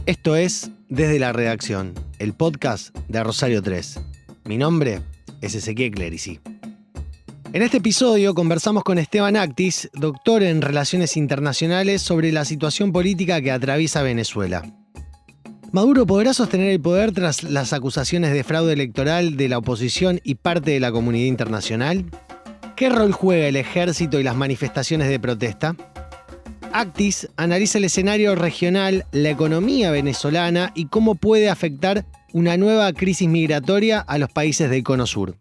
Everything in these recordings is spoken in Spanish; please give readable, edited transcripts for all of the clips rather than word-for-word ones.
Esto es Desde la Redacción, el podcast de Rosario 3. Mi nombre es Ezequiel Clerici. En este episodio conversamos con Esteban Actis, doctor en Relaciones Internacionales, sobre la situación política que atraviesa Venezuela. ¿Maduro podrá sostener el poder tras las acusaciones de fraude electoral de la oposición y parte de la comunidad internacional? ¿Qué rol juega el ejército y las manifestaciones de protesta? Actis analiza el escenario regional, la economía venezolana y cómo puede afectar una nueva crisis migratoria a los países del Cono Sur.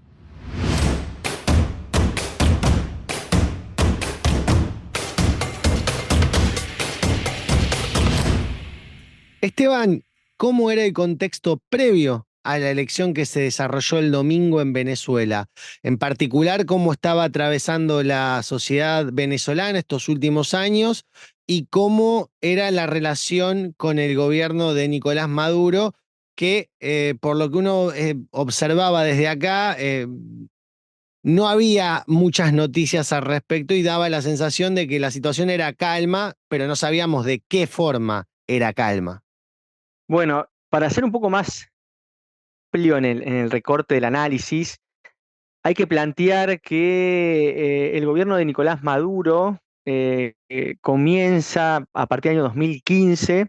Esteban, ¿cómo era el contexto previo a la elección que se desarrolló el domingo en Venezuela? En particular, ¿cómo estaba atravesando la sociedad venezolana estos últimos años y cómo era la relación con el gobierno de Nicolás Maduro, que por lo que uno observaba desde acá, no había muchas noticias al respecto y daba la sensación de que la situación era calma, pero no sabíamos de qué forma era calma? Bueno, para ser un poco más amplio en el recorte del análisis, hay que plantear que el gobierno de Nicolás Maduro comienza a partir del año 2015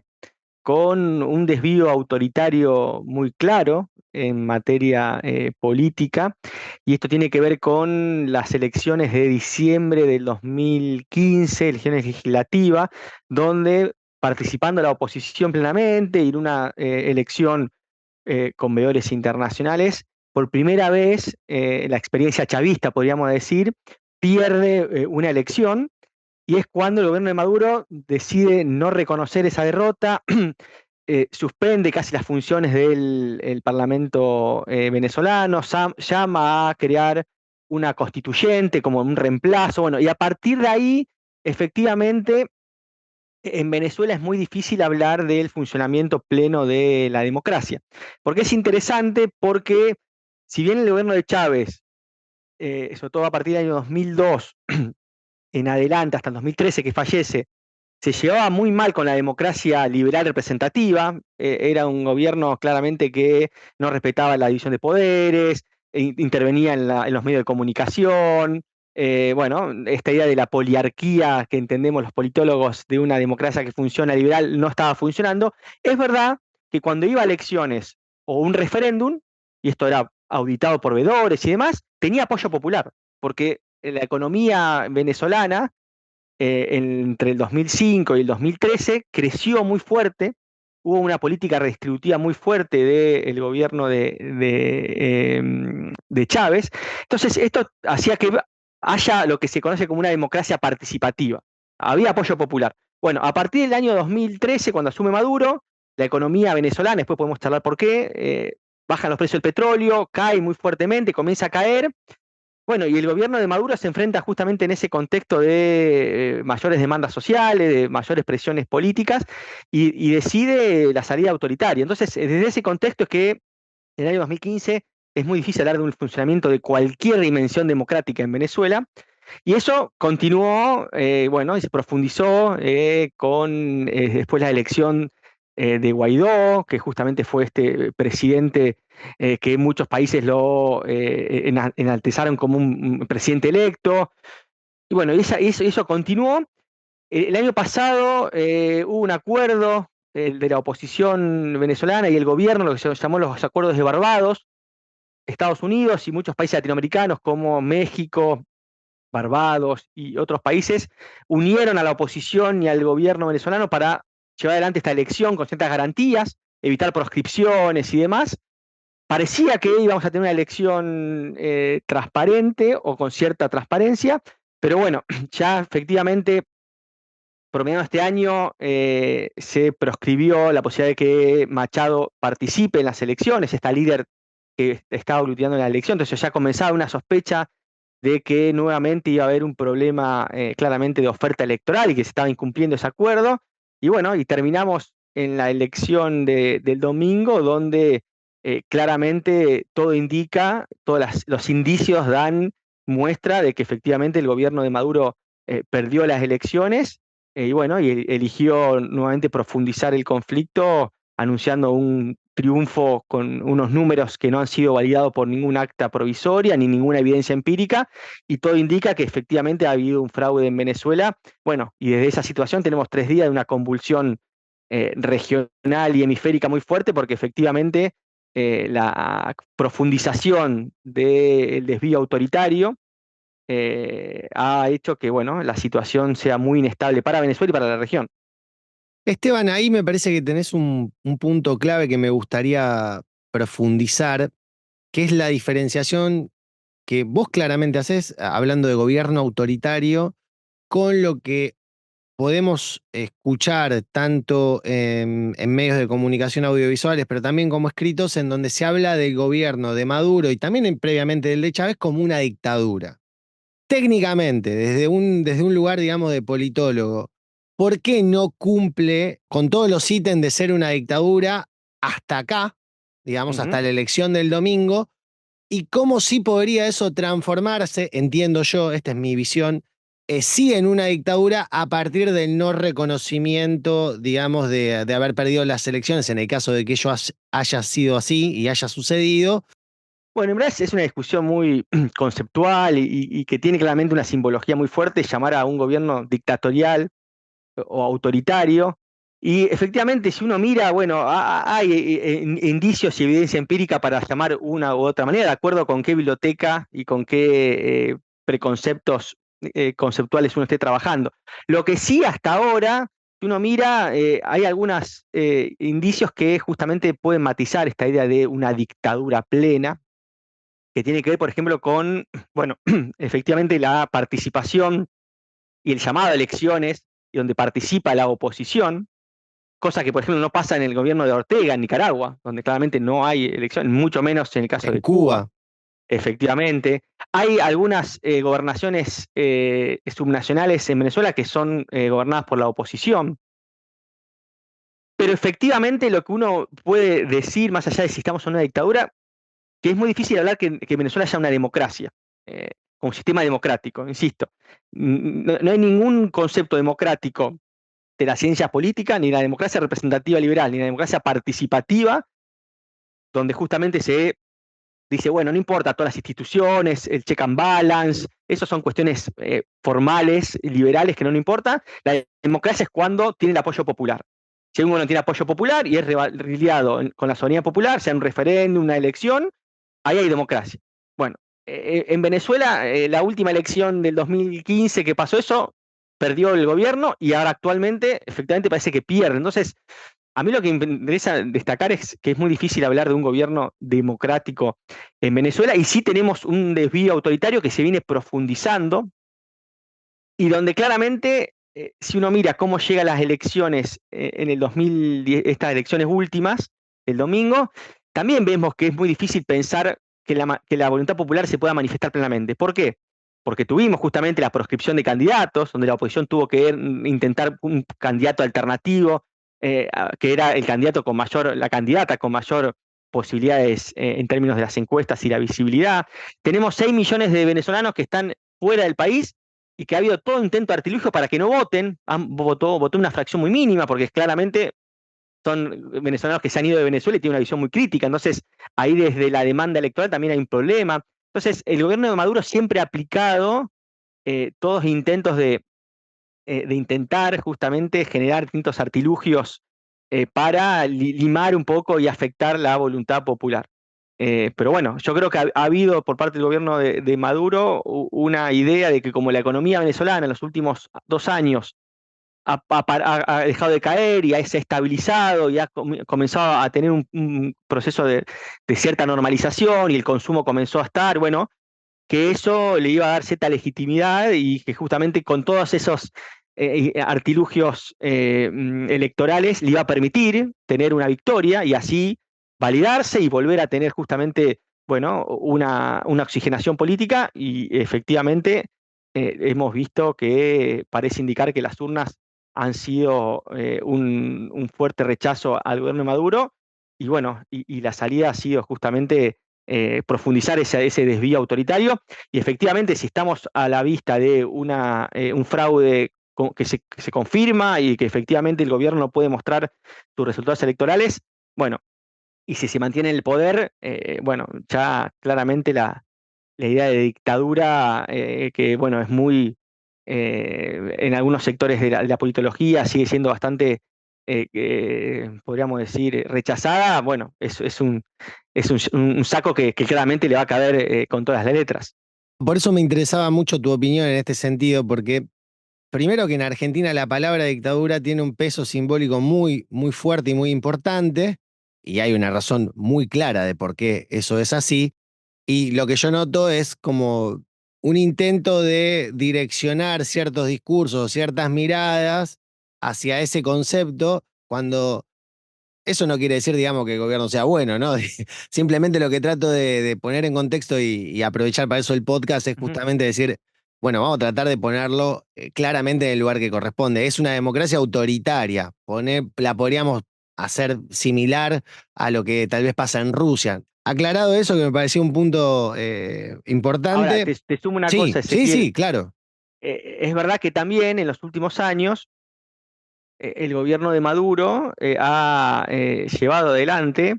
con un desvío autoritario muy claro en materia política, y esto tiene que ver con las elecciones de diciembre del 2015, elecciones legislativas, donde participando la oposición plenamente y en una elección con veedores internacionales, por primera vez la experiencia chavista, podríamos decir, pierde una elección, y es cuando el gobierno de Maduro decide no reconocer esa derrota, suspende casi las funciones del el Parlamento venezolano, llama a crear una constituyente como un reemplazo, bueno, y a partir de ahí, efectivamente, en Venezuela es muy difícil hablar del funcionamiento pleno de la democracia. Porque es interesante, porque si bien el gobierno de Chávez, sobre todo a partir del año 2002 en adelante, hasta el 2013 que fallece, se llevaba muy mal con la democracia liberal representativa, era un gobierno claramente que no respetaba la división de poderes, intervenía en los medios de comunicación, bueno, esta idea de la poliarquía que entendemos los politólogos de una democracia que funciona liberal no estaba funcionando. Es verdad que cuando iba a elecciones o un referéndum, y esto era auditado por veedores y demás, tenía apoyo popular, porque la economía venezolana entre el 2005 y el 2013 creció muy fuerte, hubo una política redistributiva muy fuerte del gobierno de Chávez. Entonces, esto hacía que haya lo que se conoce como una democracia participativa. Había apoyo popular. Bueno, a partir del año 2013, cuando asume Maduro, la economía venezolana, después podemos charlar por qué, bajan los precios del petróleo, cae muy fuertemente, comienza a caer. Bueno, y el gobierno de Maduro se enfrenta justamente en ese contexto de mayores demandas sociales, de mayores presiones políticas, y decide la salida autoritaria. Entonces, desde ese contexto es que en el año 2015 es muy difícil hablar de un funcionamiento de cualquier dimensión democrática en Venezuela, y eso continuó, bueno, y se profundizó con después la elección de Guaidó, que justamente fue este presidente que muchos países lo enaltezaron como un presidente electo. Y bueno, eso continuó. El año pasado hubo un acuerdo de la oposición venezolana y el gobierno, lo que se llamó los acuerdos de Barbados, Estados Unidos y muchos países latinoamericanos como México, Barbados y otros países unieron a la oposición y al gobierno venezolano para llevar adelante esta elección con ciertas garantías, evitar proscripciones y demás. Parecía que íbamos a tener una elección transparente o con cierta transparencia, pero bueno, ya efectivamente, promediando este año, se proscribió la posibilidad de que Machado participe en las elecciones, esta líder que estaba aglutinando la elección, entonces ya comenzaba una sospecha de que nuevamente iba a haber un problema claramente de oferta electoral y que se estaba incumpliendo ese acuerdo. Y bueno, y terminamos en la elección del domingo, donde claramente todo indica, los indicios dan muestra de que efectivamente el gobierno de Maduro perdió las elecciones, y bueno, y eligió nuevamente profundizar el conflicto anunciando un triunfo con unos números que no han sido validados por ningún acta provisoria ni ninguna evidencia empírica, y todo indica que efectivamente ha habido un fraude en Venezuela. Bueno, y desde esa situación tenemos 3 días de una convulsión regional y hemisférica muy fuerte, porque efectivamente la profundización del desvío autoritario ha hecho que, bueno, la situación sea muy inestable para Venezuela y para la región. Esteban, ahí me parece que tenés un punto clave que me gustaría profundizar, que es la diferenciación que vos claramente haces, hablando de gobierno autoritario, con lo que podemos escuchar tanto en medios de comunicación audiovisuales, pero también como escritos, en donde se habla del gobierno de Maduro y también previamente del de Chávez como una dictadura. Técnicamente, desde un lugar, digamos, de politólogo, ¿por qué no cumple con todos los ítems de ser una dictadura hasta acá, digamos, Ujú. hasta la elección del domingo? ¿Y cómo sí podría eso transformarse, entiendo yo, esta es mi visión, sí en una dictadura a partir del no reconocimiento, digamos, de haber perdido las elecciones, en el caso de que ello haya sido así y haya sucedido? Bueno, en verdad es una discusión muy conceptual y que tiene claramente una simbología muy fuerte, llamar a un gobierno dictatorial o autoritario. Y efectivamente, si uno mira, bueno, hay indicios y evidencia empírica para llamar una u otra manera, de acuerdo con qué biblioteca y con qué preconceptos conceptuales uno esté trabajando. Lo que sí hasta ahora, si uno mira, hay algunos indicios que justamente pueden matizar esta idea de una dictadura plena, que tiene que ver, por ejemplo, con, bueno, efectivamente la participación y el llamado a elecciones, y donde participa la oposición, cosa que, por ejemplo, no pasa en el gobierno de Ortega en Nicaragua, donde claramente no hay elecciones, mucho menos en el caso En de Cuba, Cuba. efectivamente. Hay algunas gobernaciones subnacionales en Venezuela que son gobernadas por la oposición, pero efectivamente lo que uno puede decir, más allá de si estamos en una dictadura, que es muy difícil hablar que Venezuela haya una democracia, eh, un sistema democrático, insisto. No hay ningún concepto democrático de la ciencia política, ni la democracia representativa liberal, ni la democracia participativa, donde justamente se dice, bueno, no importa todas las instituciones, el check and balance, esas son cuestiones formales, liberales, que no importa. La democracia es cuando tiene el apoyo popular. Si uno no tiene apoyo popular y es riliado con la soberanía popular, sea un referéndum, una elección, ahí hay democracia. Bueno, en Venezuela, la última elección del 2015 que pasó eso, perdió el gobierno y ahora actualmente, efectivamente, parece que pierde. Entonces, a mí lo que me interesa destacar es que es muy difícil hablar de un gobierno democrático en Venezuela, y sí tenemos un desvío autoritario que se viene profundizando y donde claramente, si uno mira cómo llegan las elecciones en el 2010, estas elecciones últimas, el domingo, también vemos que es muy difícil pensar que la voluntad popular se pueda manifestar plenamente. ¿Por qué? Porque tuvimos justamente la proscripción de candidatos, donde la oposición tuvo que intentar un candidato alternativo, que era el candidato con mayor, la candidata con mayor posibilidades en términos de las encuestas y la visibilidad. Tenemos 6 millones de venezolanos que están fuera del país y que ha habido todo intento de artilugio para que no voten. Votó una fracción muy mínima, porque claramente son venezolanos que se han ido de Venezuela y tienen una visión muy crítica. Entonces, ahí desde la demanda electoral también hay un problema. Entonces, el gobierno de Maduro siempre ha aplicado todos intentos de intentar justamente generar distintos artilugios para limar un poco y afectar la voluntad popular. Pero bueno, yo creo que ha habido por parte del gobierno de Maduro una idea de que como la economía venezolana en los últimos 2 años ha dejado de caer y se ha estabilizado y ha comenzado a tener un proceso de cierta normalización y el consumo comenzó a estar, bueno, que eso le iba a dar cierta legitimidad y que justamente con todos esos artilugios electorales le iba a permitir tener una victoria y así validarse y volver a tener justamente, bueno, una oxigenación política, y efectivamente hemos visto que parece indicar que las urnas han sido un fuerte rechazo al gobierno de Maduro, y bueno, y la salida ha sido justamente profundizar ese desvío autoritario. Y efectivamente, si estamos a la vista de un fraude que se confirma y que efectivamente el gobierno puede mostrar sus resultados electorales, bueno, y si se mantiene en el poder, bueno, ya claramente la idea de dictadura, que bueno, es muy, en algunos sectores de la politología sigue siendo bastante, podríamos decir, rechazada, bueno, es un saco que claramente le va a caber con todas las letras. Por eso me interesaba mucho tu opinión en este sentido, porque primero que en Argentina la palabra dictadura tiene un peso simbólico muy, muy fuerte y muy importante, y hay una razón muy clara de por qué eso es así. Y lo que yo noto es como un intento de direccionar ciertos discursos, ciertas miradas hacia ese concepto, cuando eso no quiere decir, digamos, que el gobierno sea bueno, ¿no? Simplemente lo que trato de poner en contexto y aprovechar para eso el podcast es Ujú. justamente decir, bueno, vamos a tratar de ponerlo claramente en el lugar que corresponde. Es una democracia autoritaria. La podríamos hacer similar a lo que tal vez pasa en Rusia. Aclarado eso, que me pareció un punto Ahora, importante. te sumo una Sí, cosa, sí, Ezequiel. sí, claro. Es verdad que también en los últimos años el gobierno de Maduro ha llevado adelante,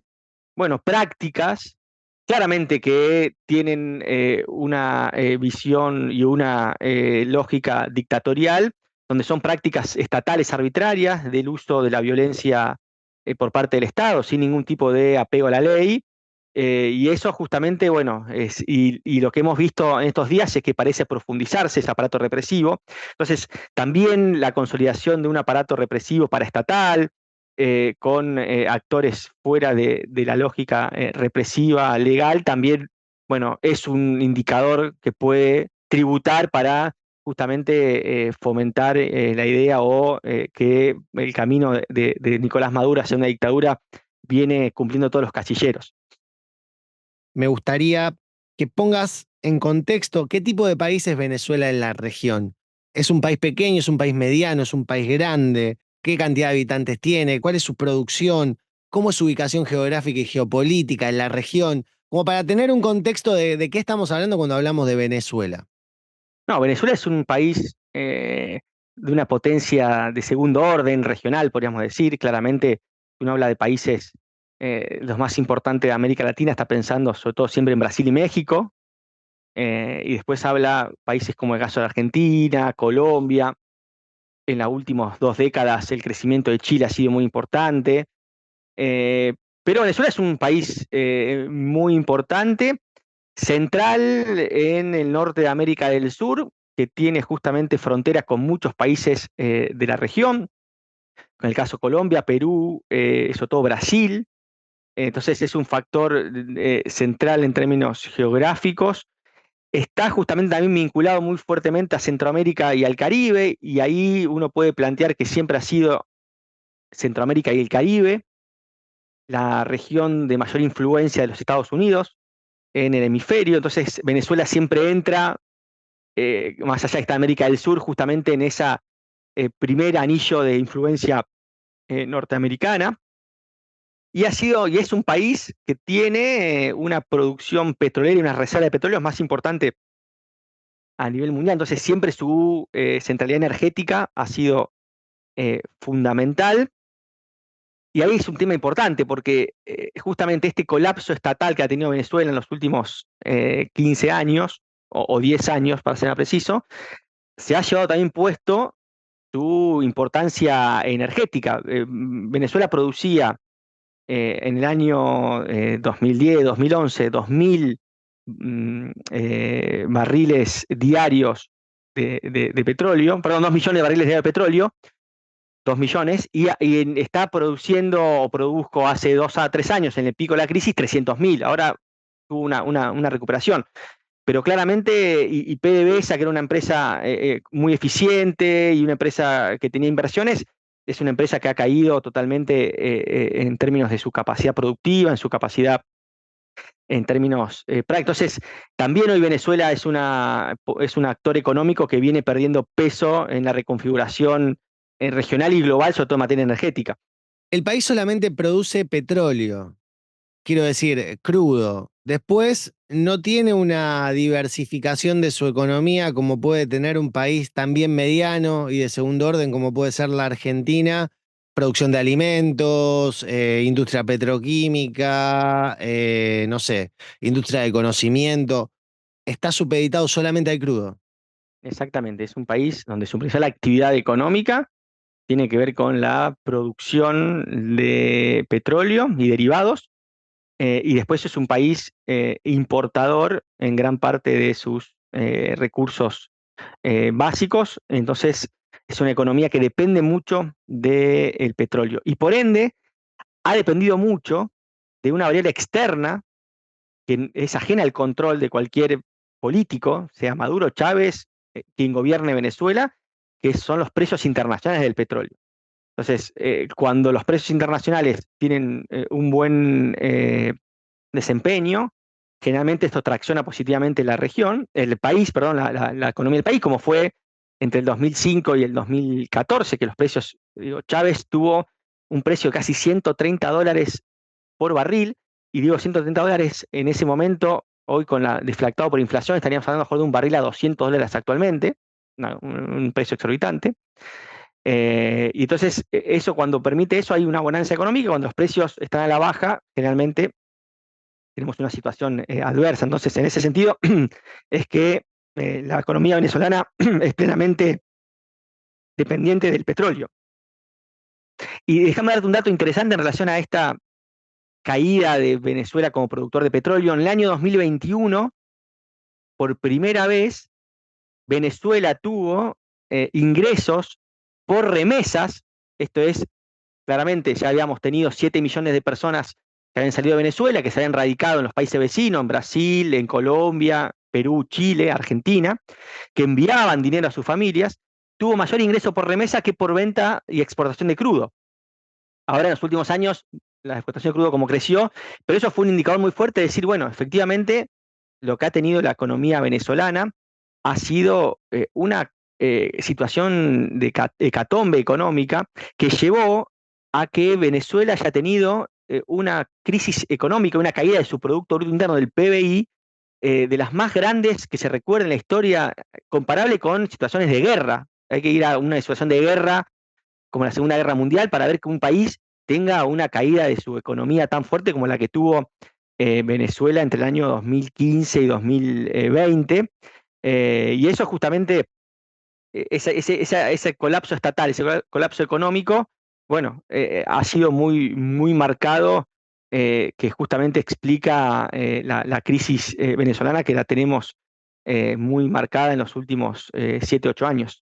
bueno, prácticas claramente que tienen una visión y una lógica dictatorial, donde son prácticas estatales arbitrarias del uso de la violencia por parte del Estado, sin ningún tipo de apego a la ley. Y eso justamente, bueno, y lo que hemos visto en estos días es que parece profundizarse ese aparato represivo. Entonces, también la consolidación de un aparato represivo paraestatal, con actores fuera de la lógica represiva legal, también, bueno, es un indicador que puede tributar para justamente fomentar la idea o que el camino de Nicolás Maduro hacia una dictadura viene cumpliendo todos los casilleros. Me gustaría que pongas en contexto qué tipo de país es Venezuela en la región. ¿Es un país pequeño, es un país mediano, es un país grande? ¿Qué cantidad de habitantes tiene? ¿Cuál es su producción? ¿Cómo es su ubicación geográfica y geopolítica en la región? Como para tener un contexto de qué estamos hablando cuando hablamos de Venezuela. No, Venezuela es un país de una potencia de segundo orden regional, podríamos decir. Claramente, uno habla de países los más importantes de América Latina, está pensando sobre todo siempre en Brasil y México, y después habla países como el caso de Argentina, Colombia. En las últimas 2 décadas el crecimiento de Chile ha sido muy importante, eh, pero Venezuela es un país muy importante, central en el norte de América del Sur, que tiene justamente fronteras con muchos países de la región, en el caso Colombia, Perú, sobre todo Brasil. Entonces es un factor central en términos geográficos. Está justamente también vinculado muy fuertemente a Centroamérica y al Caribe, y ahí uno puede plantear que siempre ha sido Centroamérica y el Caribe la región de mayor influencia de los Estados Unidos en el hemisferio. Entonces Venezuela siempre entra, más allá de esta América del Sur, justamente en esa primer anillo de influencia norteamericana. Y es un país que tiene una producción petrolera y una reserva de petróleo más importante a nivel mundial. Entonces siempre su centralidad energética ha sido fundamental. Y ahí es un tema importante porque justamente este colapso estatal que ha tenido Venezuela en los últimos 15 años, o 10 años para ser más preciso, se ha llevado también puesto su importancia energética. Venezuela producía en el año 2010, 2011, 2.000 barriles diarios de petróleo, perdón, 2 millones de barriles diarios de petróleo, 2 millones, está produciendo o produjo hace 2 a 3 años, en el pico de la crisis, 300.000. Ahora tuvo una recuperación. Pero claramente, y PDVSA, que era una empresa muy eficiente y una empresa que tenía inversiones, es una empresa que ha caído totalmente en términos de su capacidad productiva, en su capacidad en términos prácticos. Entonces, también hoy Venezuela es un actor económico que viene perdiendo peso en la reconfiguración regional y global, sobre todo en materia energética. El país solamente produce petróleo, quiero decir, crudo. Después, no tiene una diversificación de su economía como puede tener un país también mediano y de segundo orden como puede ser la Argentina. Producción de alimentos, industria petroquímica, no sé, industria de conocimiento. Está supeditado solamente al crudo. Exactamente, es un país donde su principal actividad económica tiene que ver con la producción de petróleo y derivados, y después es un país importador en gran parte de sus recursos básicos. Entonces es una economía que depende mucho del petróleo y por ende ha dependido mucho de una variable externa que es ajena al control de cualquier político, sea Maduro, Chávez, quien gobierne Venezuela, que son los precios internacionales del petróleo. Entonces, cuando los precios internacionales tienen un buen desempeño, generalmente esto tracciona positivamente la región, el país, perdón, la economía del país, como fue entre el 2005 y el 2014, que los precios, digo, Chávez tuvo un precio de casi $130 por barril, y digo $130 en ese momento, hoy con la deflactado por inflación, estaríamos hablando mejor de un barril a $200 actualmente, un precio exorbitante. Y entonces, eso cuando permite eso, hay una bonanza económica. Cuando los precios están a la baja, generalmente tenemos una situación adversa. Entonces, en ese sentido, es que la economía venezolana es plenamente dependiente del petróleo. Y déjame darte un dato interesante en relación a esta caída de Venezuela como productor de petróleo. En el año 2021, por primera vez, Venezuela tuvo ingresos por remesas. Esto es, claramente ya habíamos tenido 7 millones de personas que habían salido de Venezuela, que se habían radicado en los países vecinos, en Brasil, en Colombia, Perú, Chile, Argentina, que enviaban dinero a sus familias. Tuvo mayor ingreso por remesa que por venta y exportación de crudo. Ahora en los últimos años la exportación de crudo como creció, pero eso fue un indicador muy fuerte de decir, bueno, efectivamente lo que ha tenido la economía venezolana ha sido una situación de hecatombe económica que llevó a que Venezuela haya tenido una crisis económica, una caída de su Producto Bruto Interno del PBI, de las más grandes que se recuerda en la historia, comparable con situaciones de guerra. Hay que ir a una situación de guerra como la Segunda Guerra Mundial para ver que un país tenga una caída de su economía tan fuerte como la que tuvo Venezuela entre el año 2015 y 2020. Y eso justamente, ese colapso estatal, ese colapso económico, bueno, ha sido muy, muy marcado, que justamente explica la crisis venezolana, que la tenemos muy marcada en los últimos 7, 8 años.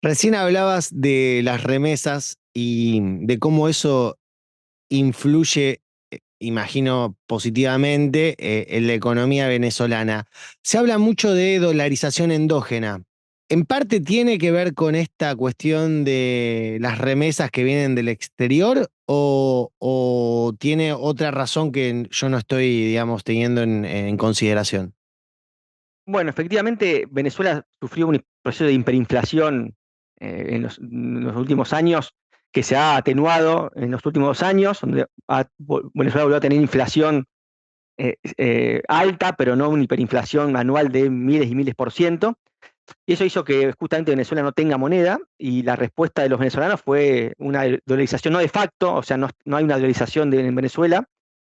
Recién hablabas de las remesas y de cómo eso influye, imagino, positivamente en la economía venezolana. Se habla mucho de dolarización endógena. ¿En parte tiene que ver con esta cuestión de las remesas que vienen del exterior o tiene otra razón que yo no estoy, digamos, teniendo en consideración? Bueno, efectivamente, Venezuela sufrió un proceso de hiperinflación en los últimos años, que se ha atenuado en los últimos 2 años, donde Venezuela volvió a tener inflación alta, pero no una hiperinflación anual de miles y miles por ciento. Y eso hizo que justamente Venezuela no tenga moneda, y la respuesta de los venezolanos fue una dolarización no de facto, o sea, no hay una dolarización en Venezuela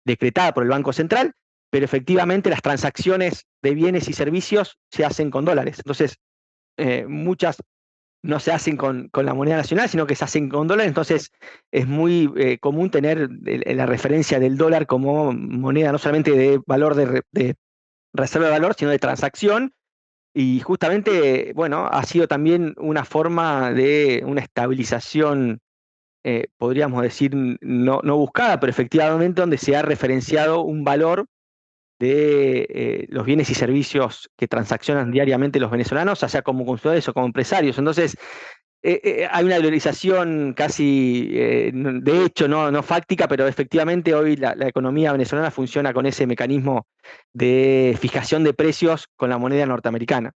decretada por el Banco Central, pero efectivamente las transacciones de bienes y servicios se hacen con dólares. Entonces, muchas no se hacen con la moneda nacional, sino que se hacen con dólares. Entonces, es muy común tener la referencia del dólar como moneda no solamente de valor de reserva de valor, sino de transacción. Y justamente, bueno, ha sido también una forma de una estabilización, podríamos decir, no buscada, pero efectivamente donde se ha referenciado un valor de los bienes y servicios que transaccionan diariamente los venezolanos, ya sea como consumidores o como empresarios. Entonces, hay una dolarización casi, de hecho, no fáctica, pero efectivamente hoy la economía venezolana funciona con ese mecanismo de fijación de precios con la moneda norteamericana.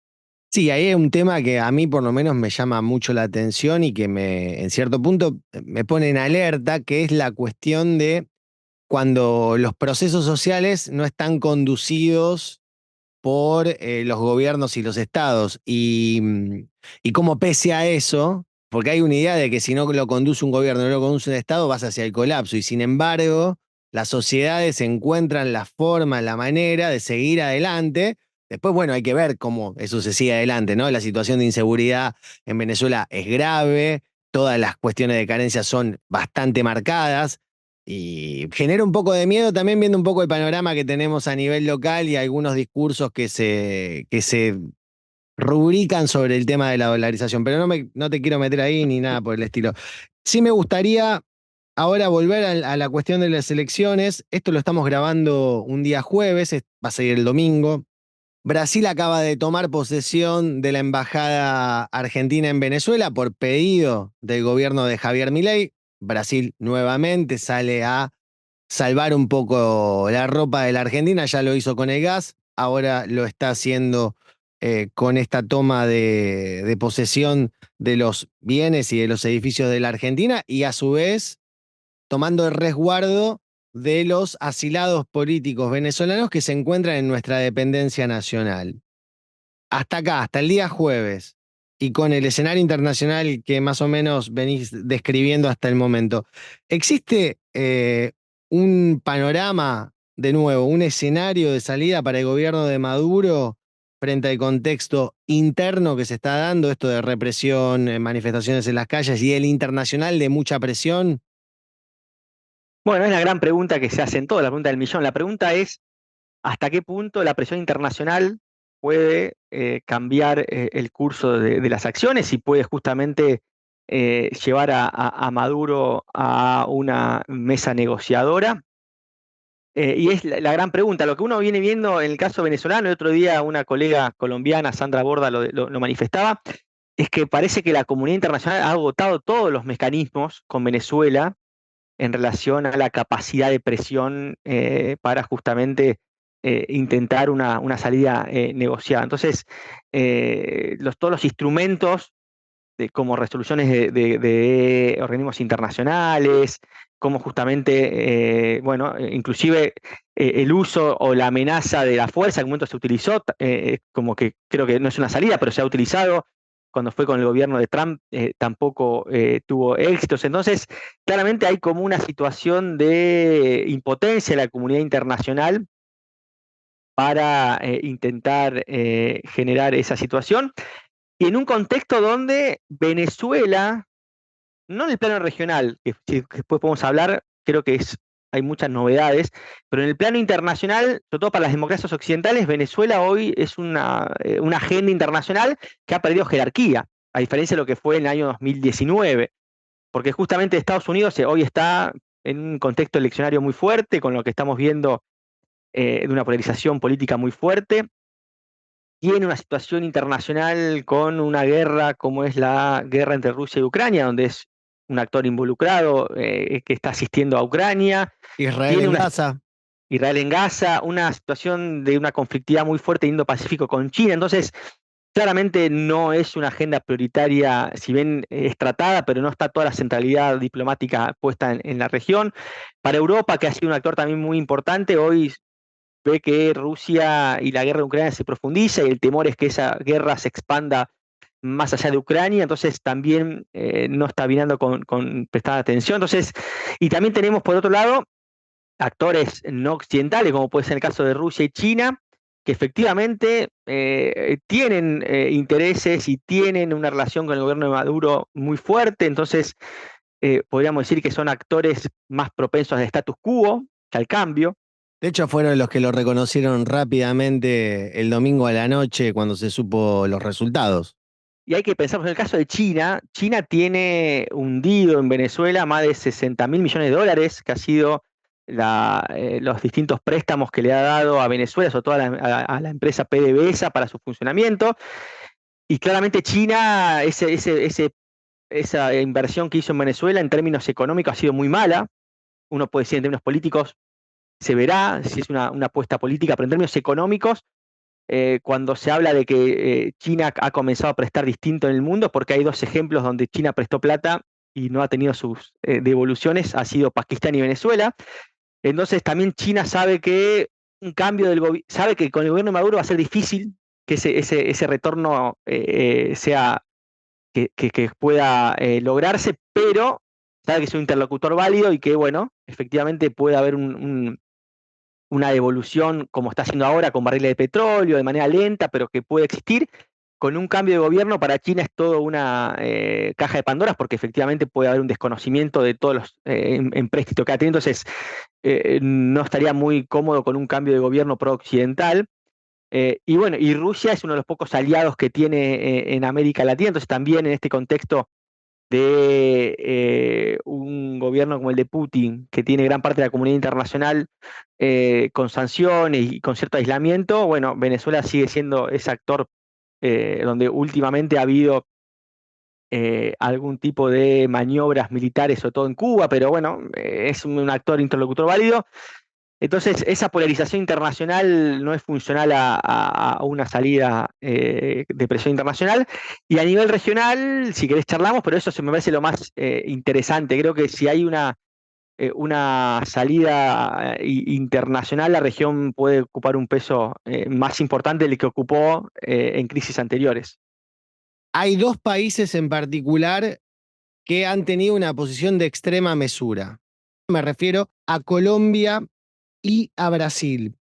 Sí, ahí hay un tema que a mí por lo menos me llama mucho la atención y que en cierto punto me pone en alerta, que es la cuestión de cuando los procesos sociales no están conducidos por los gobiernos y los estados. Y como pese a eso, porque hay una idea de que si no lo conduce un gobierno, no lo conduce un estado, vas hacia el colapso. Y sin embargo, las sociedades encuentran la forma, la manera de seguir adelante. Después, bueno, hay que ver cómo eso se sigue adelante, ¿no? La situación de inseguridad en Venezuela es grave, todas las cuestiones de carencia son bastante marcadas. Y genera un poco de miedo también viendo un poco el panorama que tenemos a nivel local y algunos discursos que se rubrican sobre el tema de la dolarización. Pero no te quiero meter ahí ni nada por el estilo. Sí me gustaría ahora volver a la cuestión de las elecciones. Esto lo estamos grabando un día jueves, va a ser el domingo. Brasil acaba de tomar posesión de la embajada argentina en Venezuela por pedido del gobierno de Javier Milei. Brasil nuevamente sale a salvar un poco la ropa de la Argentina, ya lo hizo con el gas, ahora lo está haciendo con esta toma de posesión de los bienes y de los edificios de la Argentina y a su vez tomando el resguardo de los asilados políticos venezolanos que se encuentran en nuestra dependencia nacional. Hasta acá, hasta el día jueves, y con el escenario internacional que más o menos venís describiendo hasta el momento, ¿existe un panorama, de nuevo, un escenario de salida para el gobierno de Maduro frente al contexto interno que se está dando, esto de represión, manifestaciones en las calles y el internacional de mucha presión? Bueno, es la gran pregunta que se hacen todos, la pregunta del millón. La pregunta es, ¿hasta qué punto la presión internacional puede cambiar el curso de las acciones y puede justamente llevar a Maduro a una mesa negociadora? Y es la gran pregunta. Lo que uno viene viendo en el caso venezolano, el otro día una colega colombiana, Sandra Borda, lo manifestaba, es que parece que la comunidad internacional ha agotado todos los mecanismos con Venezuela en relación a la capacidad de presión para justamente intentar una salida negociada. Entonces, todos los instrumentos como resoluciones de organismos internacionales, como justamente, bueno, inclusive el uso o la amenaza de la fuerza, en un momento se utilizó, como que creo que no es una salida, pero se ha utilizado cuando fue con el gobierno de Trump, tampoco tuvo éxitos. Entonces, claramente hay como una situación de impotencia de la comunidad internacional para intentar generar esa situación. Y en un contexto donde Venezuela, no en el plano regional, que después podemos hablar, creo que hay muchas novedades, pero en el plano internacional, sobre todo para las democracias occidentales, Venezuela hoy es una agenda internacional que ha perdido jerarquía, a diferencia de lo que fue en el año 2019, porque justamente Estados Unidos hoy está en un contexto eleccionario muy fuerte, con lo que estamos viendo de una polarización política muy fuerte, tiene una situación internacional con una guerra como es la guerra entre Rusia y Ucrania, donde es un actor involucrado que está asistiendo a Ucrania, Israel tiene en una Gaza. Israel en Gaza, una situación de una conflictividad muy fuerte en Indo-Pacífico con China, entonces claramente no es una agenda prioritaria, si bien es tratada, pero no está toda la centralidad diplomática puesta en la región. Para Europa, que ha sido un actor también muy importante, hoy ve que Rusia y la guerra de Ucrania se profundiza y el temor es que esa guerra se expanda más allá de Ucrania, entonces también no está mirando con prestada atención. Entonces, y también tenemos por otro lado actores no occidentales, como puede ser el caso de Rusia y China, que efectivamente tienen intereses y tienen una relación con el gobierno de Maduro muy fuerte, entonces podríamos decir que son actores más propensos al status quo que al cambio. De hecho, fueron los que lo reconocieron rápidamente el domingo a la noche cuando se supo los resultados. Y hay que pensar, en el caso de China, China tiene hundido en Venezuela más de 60.000 millones de dólares, que ha sido los distintos préstamos que le ha dado a Venezuela, sobre todo a la empresa PDVSA para su funcionamiento. Y claramente China, esa inversión que hizo en Venezuela en términos económicos ha sido muy mala. Uno puede decir en términos políticos, se verá si es una apuesta política, pero en términos económicos cuando se habla de que China ha comenzado a prestar distinto en el mundo, porque hay dos ejemplos donde China prestó plata y no ha tenido sus devoluciones, ha sido Pakistán y Venezuela. Entonces también China sabe que un cambio sabe que con el gobierno de Maduro va a ser difícil que ese retorno sea que pueda lograrse, pero sabe que es un interlocutor válido y que, bueno, efectivamente puede haber una devolución como está haciendo ahora con barriles de petróleo de manera lenta, pero que puede existir. Con un cambio de gobierno para China es todo una caja de Pandoras porque efectivamente puede haber un desconocimiento de todos los empréstitos que ha tenido. Entonces, no estaría muy cómodo con un cambio de gobierno pro-occidental. Y bueno, y Rusia es uno de los pocos aliados que tiene en América Latina, entonces también en este contexto de un gobierno como el de Putin, que tiene gran parte de la comunidad internacional con sanciones y con cierto aislamiento, bueno, Venezuela sigue siendo ese actor donde últimamente ha habido algún tipo de maniobras militares, sobre todo en Cuba, pero bueno, es un actor interlocutor válido. Entonces, esa polarización internacional no es funcional a una salida de presión internacional. Y a nivel regional, si querés charlamos, pero eso se me parece lo más interesante. Creo que si hay una salida internacional, la región puede ocupar un peso más importante del que ocupó en crisis anteriores. Hay dos países en particular que han tenido una posición de extrema mesura. Me refiero a Colombia y a Brasil.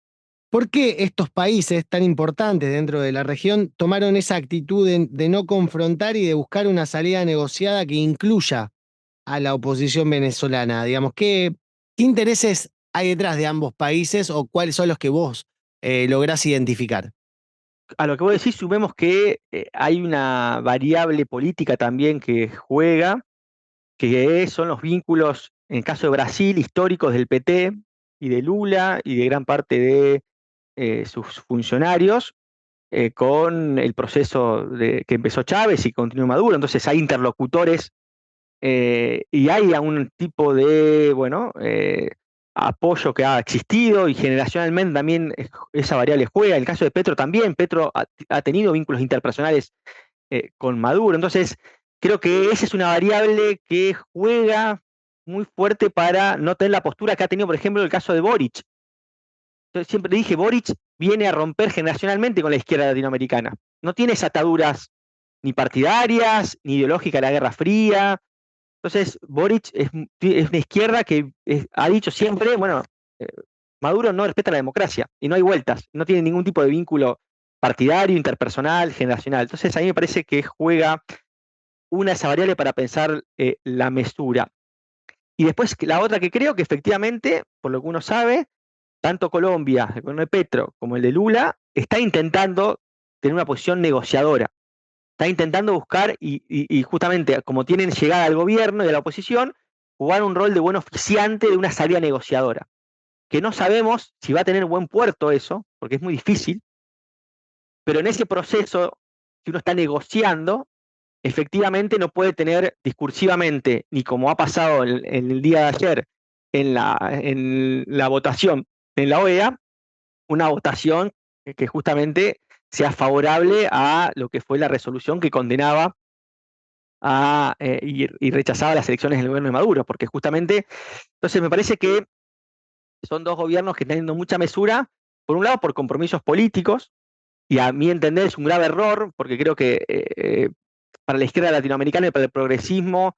¿Por qué estos países tan importantes dentro de la región tomaron esa actitud de no confrontar y de buscar una salida negociada que incluya a la oposición venezolana? Digamos, ¿qué intereses hay detrás de ambos países o cuáles son los que vos lográs identificar? A lo que vos decís, sumemos que hay una variable política también que juega, que son los vínculos, en el caso de Brasil, históricos del PT y de Lula y de gran parte de sus funcionarios, con el proceso que empezó Chávez y continuó Maduro. Entonces hay interlocutores y hay un tipo de, bueno, apoyo que ha existido y generacionalmente también esa variable juega. El caso de Petro también, Petro ha tenido vínculos interpersonales con Maduro. Entonces, creo que esa es una variable que juega muy fuerte para no tener la postura que ha tenido, por ejemplo, el caso de Boric. Yo siempre dije, Boric viene a romper generacionalmente con la izquierda latinoamericana. No tiene esas ataduras ni partidarias, ni ideológicas de la Guerra Fría. Entonces, Boric es una izquierda que ha dicho siempre, bueno, eh, Maduro no respeta la democracia y no hay vueltas, no tiene ningún tipo de vínculo partidario, interpersonal, generacional. Entonces, a mí me parece que juega una esa variable para pensar la mesura. Y después la otra que creo que efectivamente, por lo que uno sabe, tanto Colombia, el gobierno de Petro, como el de Lula, está intentando tener una posición negociadora. Está intentando buscar y justamente como tienen llegada al gobierno y a la oposición, jugar un rol de buen oficiante de una salida negociadora. Que no sabemos si va a tener buen puerto eso, porque es muy difícil, pero en ese proceso, si uno está negociando, efectivamente no puede tener discursivamente, ni como ha pasado en el día de ayer en la votación en la OEA, una votación que justamente sea favorable a lo que fue la resolución que condenaba y rechazaba las elecciones del gobierno de Maduro, porque justamente, entonces me parece que son dos gobiernos que están teniendo mucha mesura, por un lado por compromisos políticos, y a mi entender es un grave error, porque creo que para la izquierda latinoamericana y para el progresismo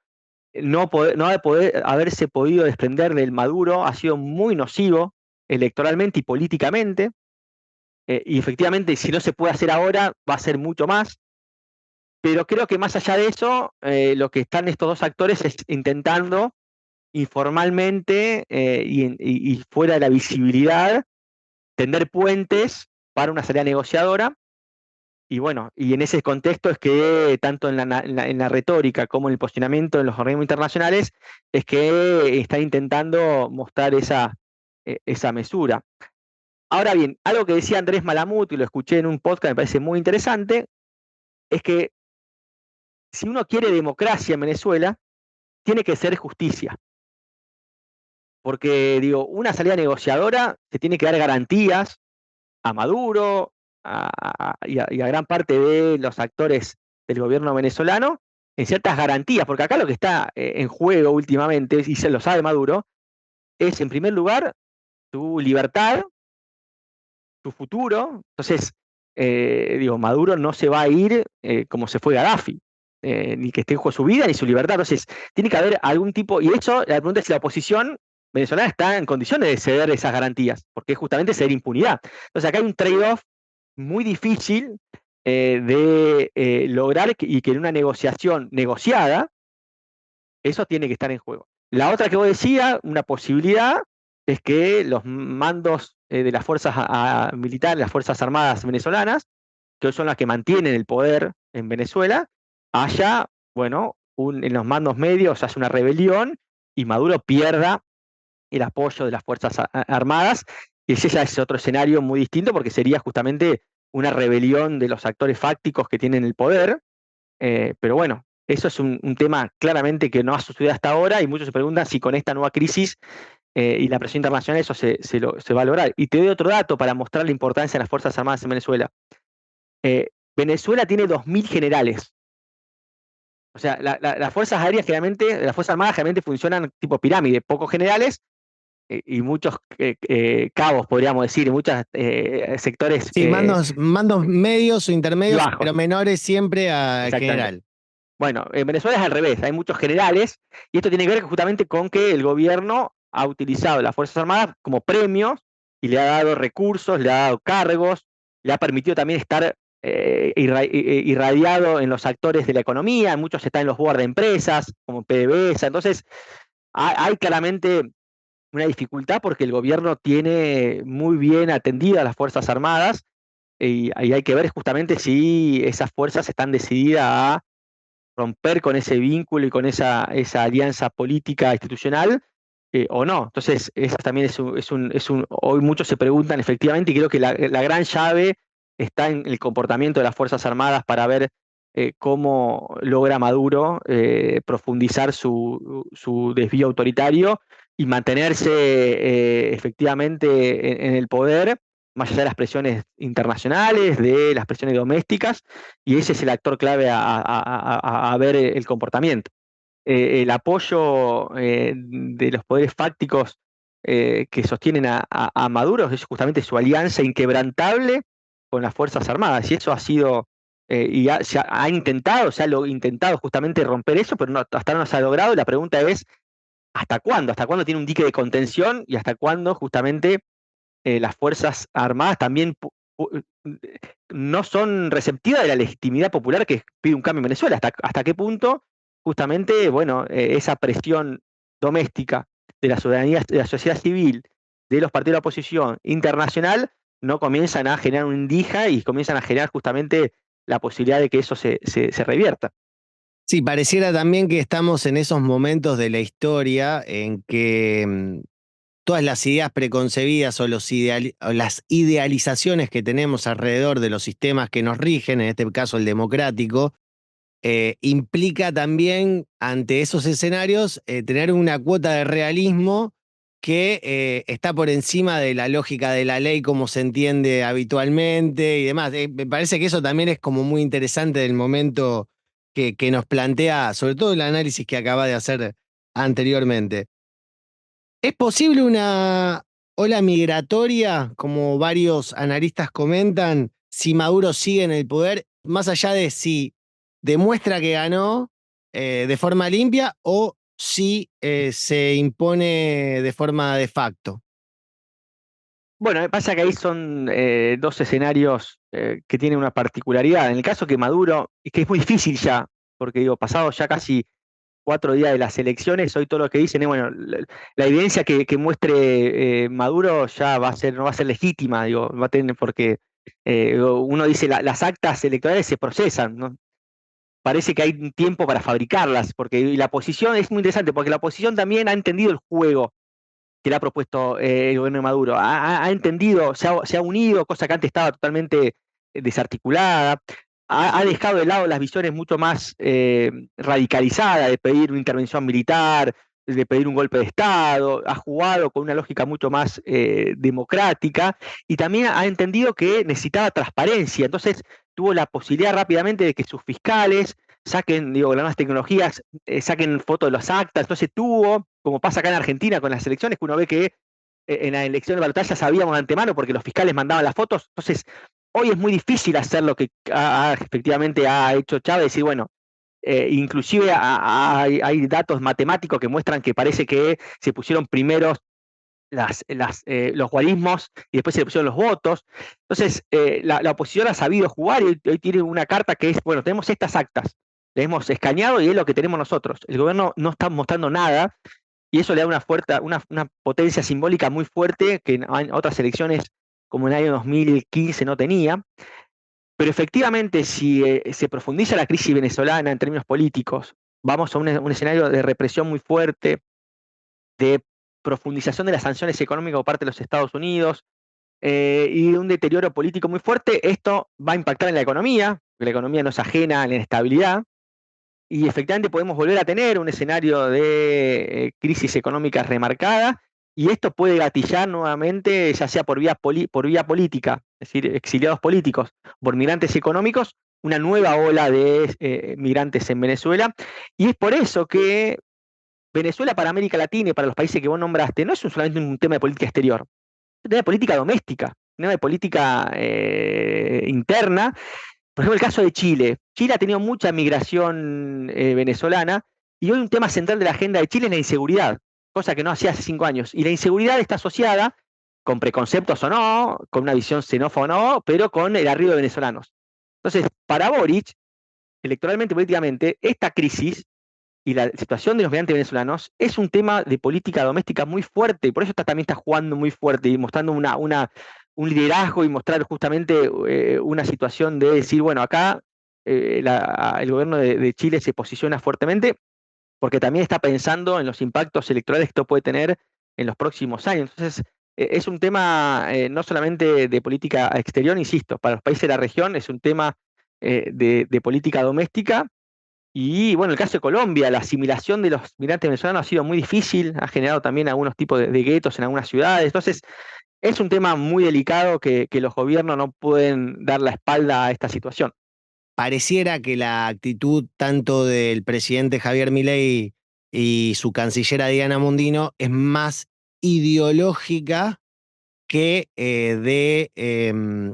haberse podido desprender del Maduro ha sido muy nocivo electoralmente y políticamente, y efectivamente si no se puede hacer ahora va a ser mucho más, pero creo que más allá de eso, lo que están estos dos actores es intentando informalmente y fuera de la visibilidad tender puentes para una salida negociadora. Y bueno, y en ese contexto es que tanto en la retórica como en el posicionamiento en los organismos internacionales es que están intentando mostrar esa mesura. Ahora bien, algo que decía Andrés Malamud, y lo escuché en un podcast, me parece muy interesante, es que si uno quiere democracia en Venezuela, tiene que ser justicia. Porque, digo, una salida negociadora se tiene que dar garantías a Maduro y a gran parte de los actores del gobierno venezolano en ciertas garantías, porque acá lo que está en juego últimamente, y se lo sabe Maduro, es en primer lugar tu libertad, tu futuro. Entonces, Maduro no se va a ir como se fue Gaddafi, ni que esté en juego su vida ni su libertad. Entonces, tiene que haber algún tipo, y eso, la pregunta es si la oposición venezolana está en condiciones de ceder esas garantías, porque es justamente ceder impunidad. Entonces, acá hay un trade-off muy difícil de lograr y que en una negociación negociada, eso tiene que estar en juego. La otra que vos decías, una posibilidad, es que los mandos de las fuerzas militares, las Fuerzas Armadas venezolanas, que hoy son las que mantienen el poder en Venezuela, haya, bueno, en los mandos medios hace una rebelión y Maduro pierda el apoyo de las Fuerzas Armadas. Y ese ya es otro escenario muy distinto porque sería justamente una rebelión de los actores fácticos que tienen el poder. Pero bueno, eso es un tema claramente que no ha sucedido hasta ahora y muchos se preguntan si con esta nueva crisis y la presión internacional eso se va a lograr. Y te doy otro dato para mostrar la importancia de las Fuerzas Armadas en Venezuela. Venezuela tiene 2.000 generales. O sea, las fuerzas aéreas generalmente, las fuerzas armadas generalmente funcionan tipo pirámide, pocos generales y muchos cabos, podríamos decir, y muchos sectores Sí, mandos medios o y intermedios, pero bajos, menores siempre al exactamente. general. Bueno, en Venezuela es al revés, hay muchos generales y esto tiene que ver justamente con que el gobierno ha utilizado las Fuerzas Armadas como premios y le ha dado recursos, le ha dado cargos, le ha permitido también estar irradiado en los actores de la economía, muchos están en los boards de empresas, como PDVSA. Entonces hay claramente una dificultad porque el gobierno tiene muy bien atendidas a las Fuerzas Armadas y hay que ver justamente si esas fuerzas están decididas a romper con ese vínculo y con esa alianza política institucional o no. Entonces, eso también hoy muchos se preguntan efectivamente y creo que la gran llave está en el comportamiento de las Fuerzas Armadas para ver cómo logra Maduro profundizar su desvío autoritario y mantenerse efectivamente en el poder, más allá de las presiones internacionales, de las presiones domésticas, y ese es el actor clave a ver el comportamiento. El apoyo de los poderes fácticos que sostienen a Maduro es justamente su alianza inquebrantable con las Fuerzas Armadas, y eso ha sido, se ha intentado, intentado justamente romper eso, pero hasta ahora no se ha logrado, y la pregunta es, ¿hasta cuándo? ¿Hasta cuándo tiene un dique de contención y hasta cuándo justamente las Fuerzas Armadas también no son receptivas de la legitimidad popular que pide un cambio en Venezuela? ¿Hasta qué punto justamente, bueno, esa presión doméstica de la ciudadanía, de la sociedad civil, de los partidos de la oposición internacional, no comienzan a generar un indija y comienzan a generar justamente la posibilidad de que eso se revierta? Sí, pareciera también que estamos en esos momentos de la historia en que todas las ideas preconcebidas o las idealizaciones que tenemos alrededor de los sistemas que nos rigen, en este caso el democrático, implica también ante esos escenarios tener una cuota de realismo que está por encima de la lógica de la ley como se entiende habitualmente y demás. Me parece que eso también es como muy interesante del momento que nos plantea, sobre todo el análisis que acaba de hacer anteriormente. ¿Es posible una ola migratoria, como varios analistas comentan, si Maduro sigue en el poder, más allá de si demuestra que ganó de forma limpia o si se impone de forma de facto? Bueno, me pasa que ahí son dos escenarios que tienen una particularidad. En el caso que Maduro, y que es muy difícil ya, porque digo, pasado ya casi 4 días de las elecciones, hoy todo lo que dicen es, bueno, la evidencia que muestre Maduro ya no va a ser legítima, digo, va a tener, porque uno dice, las actas electorales se procesan, ¿no? Parece que hay un tiempo para fabricarlas, porque y la oposición es muy interesante, porque la oposición también ha entendido el juego que le ha propuesto el gobierno de Maduro. Ha entendido, se ha unido, cosa que antes estaba totalmente desarticulada. Ha dejado de lado las visiones mucho más radicalizadas de pedir una intervención militar, de pedir un golpe de Estado. Ha jugado con una lógica mucho más democrática y también ha entendido que necesitaba transparencia. Entonces tuvo la posibilidad rápidamente de que sus fiscales saquen, digo, las nuevas tecnologías, saquen fotos de los actas. Entonces tuvo, como pasa acá en Argentina con las elecciones, que uno ve que en la elección de balotaje ya sabíamos de antemano porque los fiscales mandaban las fotos. Entonces, hoy es muy difícil hacer lo que efectivamente ha hecho Chávez, decir, bueno, inclusive hay datos matemáticos que muestran que parece que se pusieron primeros los guarismos y después se le pusieron los votos. Entonces, la oposición ha sabido jugar y hoy tiene una carta que es, bueno, tenemos estas actas, le hemos escaneado y es lo que tenemos nosotros. El gobierno no está mostrando nada y eso le da una potencia simbólica muy fuerte que en otras elecciones, como en el año 2015, no tenía. Pero efectivamente, si se profundiza la crisis venezolana en términos políticos, vamos a un escenario de represión muy fuerte, de profundización de las sanciones económicas por parte de los Estados Unidos y de un deterioro político muy fuerte, esto va a impactar en la economía, porque la economía no es ajena a la inestabilidad, y efectivamente podemos volver a tener un escenario de crisis económica remarcada, y esto puede gatillar nuevamente, ya sea por vía política, es decir, exiliados políticos, por migrantes económicos, una nueva ola de migrantes en Venezuela, y es por eso que Venezuela para América Latina y para los países que vos nombraste no es solamente un tema de política exterior, es un tema de política doméstica, un tema de política interna. Por ejemplo, el caso de Chile. Chile ha tenido mucha migración venezolana y hoy un tema central de la agenda de Chile es la inseguridad, cosa que no hacía hace 5 años. Y la inseguridad está asociada, con preconceptos o no, con una visión xenófoba o no, pero con el arribo de venezolanos. Entonces, para Boric, electoralmente, políticamente, esta crisis y la situación de los migrantes venezolanos es un tema de política doméstica muy fuerte, y por eso también está jugando muy fuerte y mostrando un liderazgo y mostrar justamente una situación de decir, bueno, acá el gobierno de Chile se posiciona fuertemente porque también está pensando en los impactos electorales que esto puede tener en los próximos años. Entonces, es un tema no solamente de política exterior, insisto, para los países de la región es un tema de política doméstica y bueno, el caso de Colombia, la asimilación de los migrantes venezolanos ha sido muy difícil, ha generado también algunos tipos de guetos en algunas ciudades. Entonces, es un tema muy delicado que los gobiernos no pueden dar la espalda a esta situación. Pareciera que la actitud tanto del presidente Javier Milei y su cancillera Diana Mondino es más ideológica que de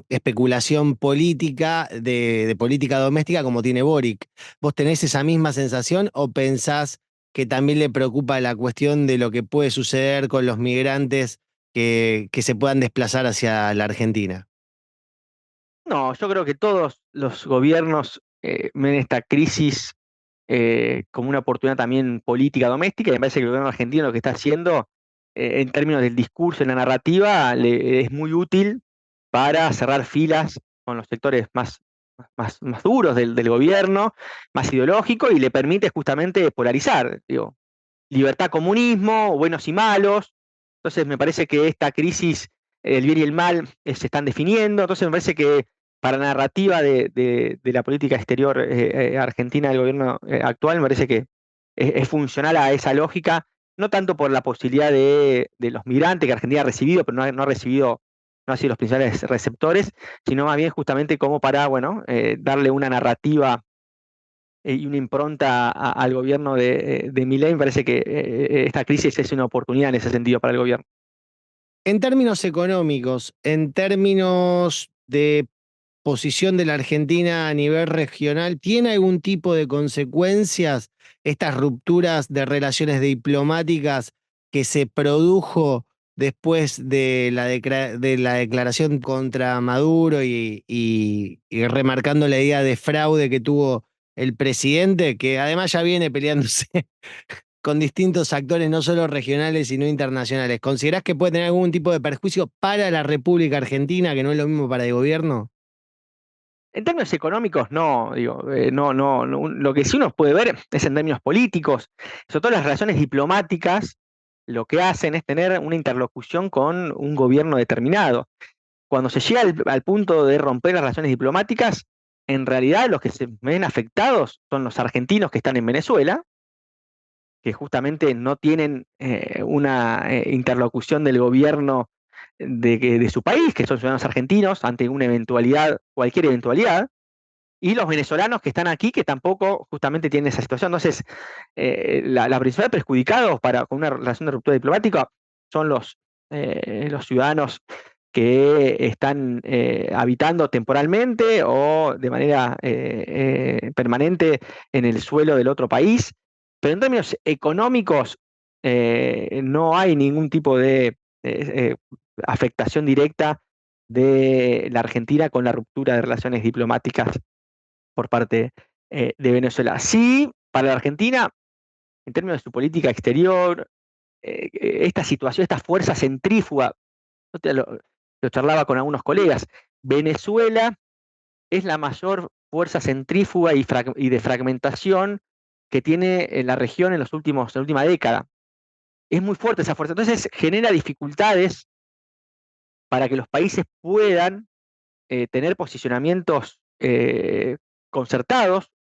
especulación política, de política doméstica como tiene Boric. ¿Vos tenés esa misma sensación o pensás que también le preocupa la cuestión de lo que puede suceder con los migrantes que se puedan desplazar hacia la Argentina? No, yo creo que todos los gobiernos ven esta crisis como una oportunidad también política doméstica, y me parece que el gobierno argentino lo que está haciendo en términos del discurso y la narrativa es muy útil para cerrar filas con los sectores más duros del gobierno, más ideológico, y le permite justamente polarizar, digo, libertad, comunismo, buenos y malos. Entonces me parece que esta crisis, el bien y el mal, se están definiendo. Entonces me parece que para la narrativa de la política exterior argentina del gobierno actual, me parece que es funcional a esa lógica, no tanto por la posibilidad de los migrantes que Argentina ha recibido, pero no ha recibido, no ha sido los principales receptores, sino más bien justamente como para, bueno, darle una narrativa y una impronta al gobierno de Milei. Me parece que esta crisis es una oportunidad en ese sentido para el gobierno. En términos económicos, en términos de posición de la Argentina a nivel regional, ¿tiene algún tipo de consecuencias estas rupturas de relaciones diplomáticas que se produjo después de de la declaración contra Maduro y remarcando la idea de fraude que tuvo el presidente, que además ya viene peleándose con distintos actores, no solo regionales, sino internacionales? ¿Considerás que puede tener algún tipo de perjuicio para la República Argentina, que no es lo mismo para el gobierno? En términos económicos, no, digo, lo que sí uno puede ver es en términos políticos, sobre todo las relaciones diplomáticas, lo que hacen es tener una interlocución con un gobierno determinado. Cuando se llega al punto de romper las relaciones diplomáticas, en realidad los que se ven afectados son los argentinos que están en Venezuela, que justamente no tienen una interlocución del gobierno de su país, que son ciudadanos argentinos, ante una eventualidad, cualquier eventualidad, y los venezolanos que están aquí, que tampoco justamente tienen esa situación. Entonces, la principal perjudicados con una relación de ruptura diplomática son los ciudadanos que están habitando temporalmente o de manera permanente en el suelo del otro país. Pero en términos económicos no hay ningún tipo de afectación directa de la Argentina con la ruptura de relaciones diplomáticas por parte de Venezuela. Sí, para la Argentina, en términos de su política exterior, esta situación, esta fuerza centrífuga, lo charlaba con algunos colegas, Venezuela es la mayor fuerza centrífuga y de fragmentación que tiene la región en la última década. Es muy fuerte esa fuerza, entonces genera dificultades para que los países puedan tener posicionamientos concertados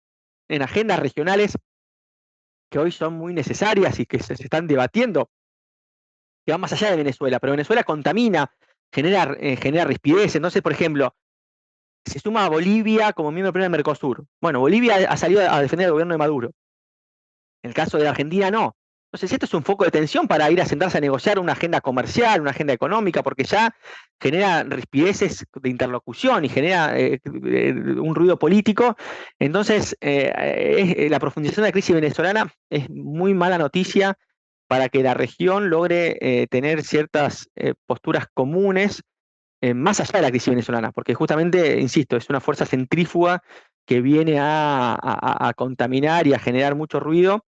en agendas regionales que hoy son muy necesarias y que se están debatiendo, que van más allá de Venezuela, pero Venezuela contamina, genera rispidez. Entonces, por ejemplo, se suma a Bolivia como miembro pleno del Mercosur. Bueno, Bolivia ha salido a defender el gobierno de Maduro. En el caso de Argentina, no. Entonces, esto es un foco de tensión para ir a sentarse a negociar una agenda comercial, una agenda económica, porque ya genera rispideces de interlocución y genera un ruido político. Entonces, la profundización de la crisis venezolana es muy mala noticia para que la región logre tener ciertas posturas comunes más allá de la crisis venezolana, porque justamente, insisto, es una fuerza centrífuga que viene a contaminar y a generar mucho ruido,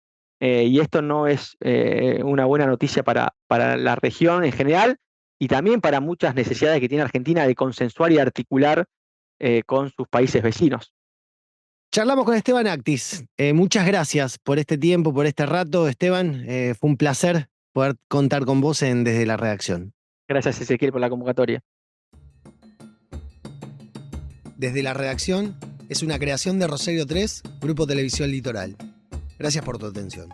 y esto no es una buena noticia para la región en general y también para muchas necesidades que tiene Argentina de consensuar y articular con sus países vecinos. Charlamos con Esteban Actis. Muchas gracias por este tiempo, por este rato, Esteban. Fue un placer poder contar con vos Desde la Redacción. Gracias, Ezequiel, por la convocatoria. Desde la Redacción es una creación de Rosario 3, Grupo Televisión Litoral. Gracias por tu atención.